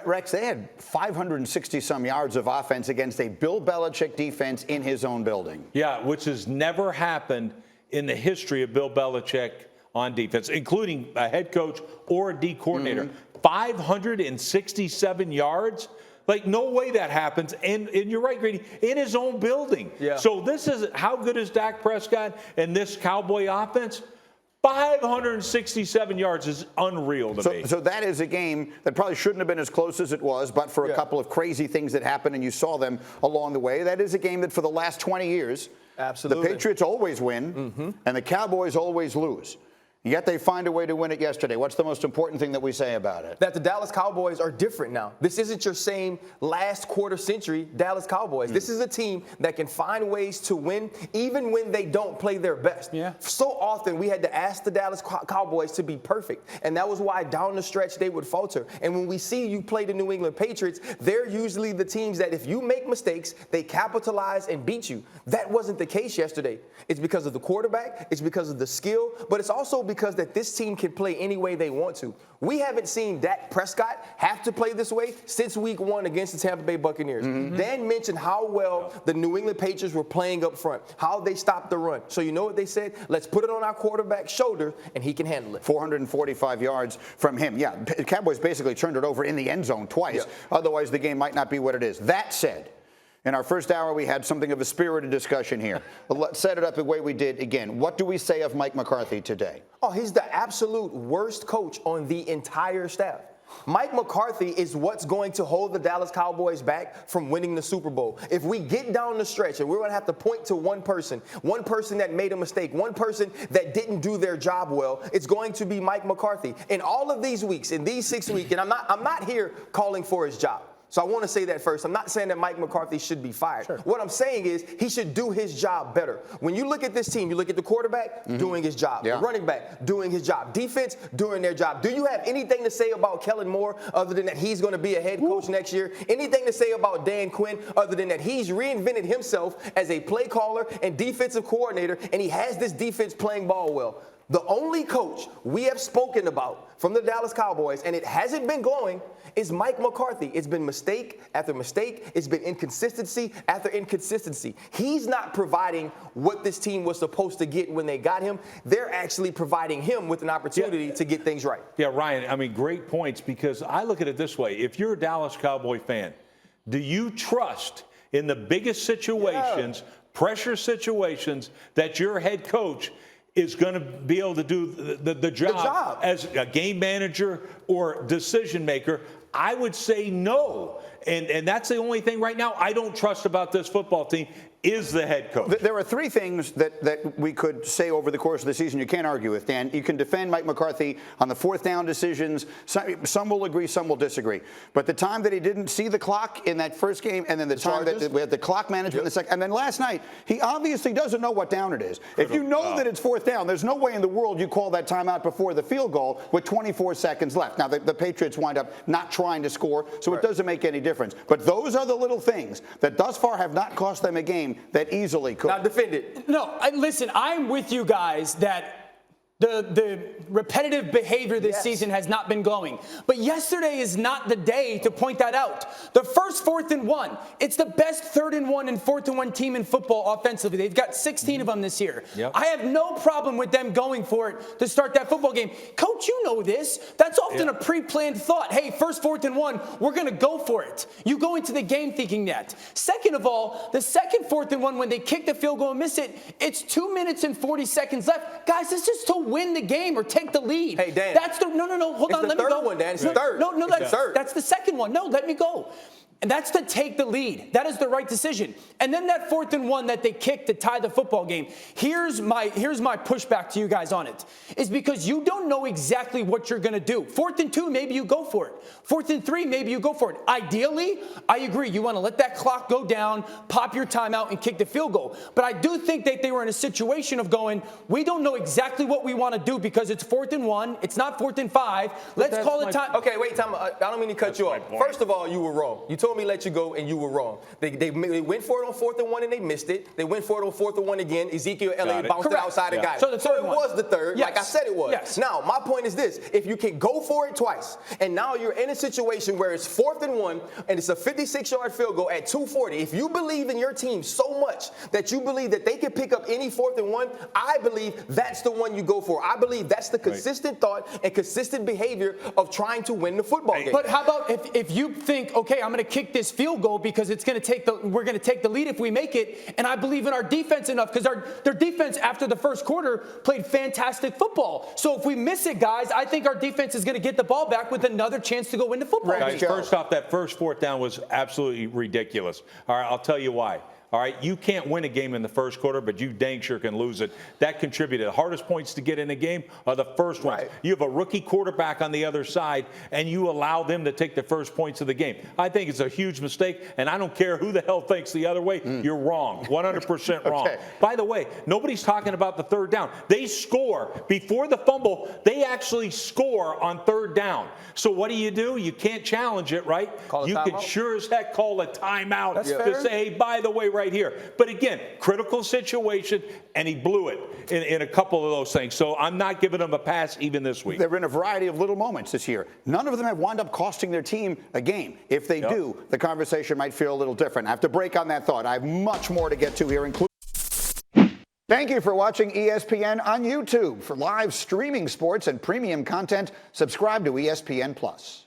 Rex, they had 560-some yards of offense against a Bill Belichick defense in his own building. Yeah, which has never happened in the history of Bill Belichick on defense, including a head coach or a D coordinator. 567 yards? Like, no way that happens. And you're right, Grady, in his own building. Yeah. So this is, how good is Dak Prescott and this Cowboy offense? 567 yards is unreal to me. So that is a game that probably shouldn't have been as close as it was, but for a couple of crazy things that happened, and you saw them along the way. That is a game that for the last 20 years, absolutely, the Patriots always win, and the Cowboys always lose. Yet they find a way to win it yesterday. What's the most important thing that we say about it? That the Dallas Cowboys are different now. This isn't your same last quarter century Dallas Cowboys. This is a team that can find ways to win even when they don't play their best. Yeah. So often we had to ask the Dallas Cowboys to be perfect, and that was why down the stretch they would falter. And when we see you play the New England Patriots, they're usually the teams that if you make mistakes, they capitalize and beat you. That wasn't the case yesterday. It's because of the quarterback, it's because of the skill, but it's also because that this team can play any way they want to. We haven't seen Dak Prescott have to play this way since week 1 against the Tampa Bay Buccaneers. Dan mentioned how well the New England Patriots were playing up front, how they stopped the run. So you know what they said? Let's put it on our quarterback's shoulder, and he can handle it. 445 yards from him. Yeah, the Cowboys basically turned it over in the end zone twice. Yeah. Otherwise, the game might not be what it is. That said, in our first hour, we had something of a spirited discussion here. Let's set it up the way we did again. What do we say of Mike McCarthy today? Oh, he's the absolute worst coach on the entire staff. Mike McCarthy is what's going to hold the Dallas Cowboys back from winning the Super Bowl. If we get down the stretch and we're going to have to point to one person that made a mistake, one person that didn't do their job well, it's going to be Mike McCarthy. In all of these weeks, in these 6 weeks, and I'm not here calling for his job. So I want to say that first. I'm not saying that Mike McCarthy should be fired. Sure. What I'm saying is he should do his job better. When you look at this team, you look at the quarterback doing his job, the running back doing his job, defense doing their job. Do you have anything to say about Kellen Moore other than that he's going to be a head coach next year? Anything to say about Dan Quinn other than that he's reinvented himself as a play caller and defensive coordinator, and he has this defense playing ball well? The only coach we have spoken about from the Dallas Cowboys, and it hasn't been glowing, is Mike McCarthy. It's been mistake after mistake. It's been inconsistency after inconsistency. He's not providing what this team was supposed to get when they got him. They're actually providing him with an opportunity to get things right. Yeah, Ryan, I mean, great points, because I look at it this way. If you're a Dallas Cowboy fan, do you trust in the biggest situations, pressure situations, that your head coach is going to be able to do the job as a game manager or decision maker? I would say no. And that's the only thing right now I don't trust about this football team is the head coach. There are three things that we could say over the course of the season you can't argue with, Dan. You can defend Mike McCarthy on the fourth down decisions. Some will agree, some will disagree. But the time that he didn't see the clock in that first game, and then the time that we had the clock management in the second, and then last night, he obviously doesn't know what down it is. If you know that it's fourth down, there's no way in the world you call that timeout before the field goal with 24 seconds left. Now, the Patriots wind up not trying to score, so it doesn't make any difference. But those are the little things that thus far have not cost them a game that easily could. Now defend it. No, listen, I'm with you guys that the repetitive behavior this season has not been glowing. But yesterday is not the day to point that out. The first 4th and 1, it's the best 3rd and 1 and 4th and 1 team in football offensively. They've got 16 of them this year. I have no problem with them going for it to start that football game. Coach, you know this. That's often a pre-planned thought. Hey, first 4th and 1, we're going to go for it. You go into the game thinking that. Second of all, the second 4th and 1, when they kick the field goal and miss it, it's 2 minutes and 40 seconds left. Guys, this is to win the game or take the lead. Hey, Dan. That's the no. Hold on, let me go. It's the third one, Dan. It's the third. No, third. that's the second one. No, let me go. And that's to take the lead. That is the right decision. And then that 4th and 1 that they kicked to tie the football game. Here's my pushback to you guys on it. Is because you don't know exactly what you're going to do. 4th and 2, maybe you go for it. 4th and 3, maybe you go for it. Ideally, I agree. You want to let that clock go down, pop your timeout, and kick the field goal. But I do think that they were in a situation of going, we don't know exactly what we want to do because it's 4th and 1. It's not 4th and 5. Let's call it time. Okay, wait, time. I don't mean to cut you off. First of all, you were wrong. You told told me let you go, and you were wrong. They went for it on 4th and 1, and they missed it. They went for it on 4th and 1 again. Ezekiel Elliott bounced it outside and got it. So the third it one. was the third, Yes. like I said it was. Yes. Now, my point is this. If you can go for it twice, and now you're in a situation where it's 4th and 1, and it's a 56-yard field goal at 2:40, if you believe in your team so much that you believe that they can pick up any 4th and 1, I believe that's the one you go for. I believe that's the consistent thought and consistent behavior of trying to win the football game. But how about if you think, okay, I'm going to kick this field goal because it's going to we're going to take the lead if we make it, and I believe in our defense enough because their defense after the first quarter played fantastic football. So if we miss it, guys, I think our defense is going to get the ball back with another chance to go win the football game. Guys, first off, that first 4th down was absolutely ridiculous. All right, I'll tell you why. All right, you can't win a game in the first quarter, but you dang sure can lose it. That contributed. The hardest points to get in a game are the first ones. You have a rookie quarterback on the other side, and you allow them to take the first points of the game. I think it's a huge mistake, and I don't care who the hell thinks the other way. You're wrong, 100% wrong. By the way, nobody's talking about the 3rd down. They score. Before the fumble, they actually score on 3rd down. So what do? You can't challenge it, right? You can sure as heck call a timeout to say, hey, by the way, right here. But again, critical situation, and he blew it in a couple of those things. So I'm not giving him a pass even this week. They're in a variety of little moments this year. None of them have wound up costing their team a game. If they do, the conversation might feel a little different. I have to break on that thought. I have much more to get to here, including. Thank you for watching ESPN on YouTube. For live streaming sports and premium content, subscribe to ESPN+.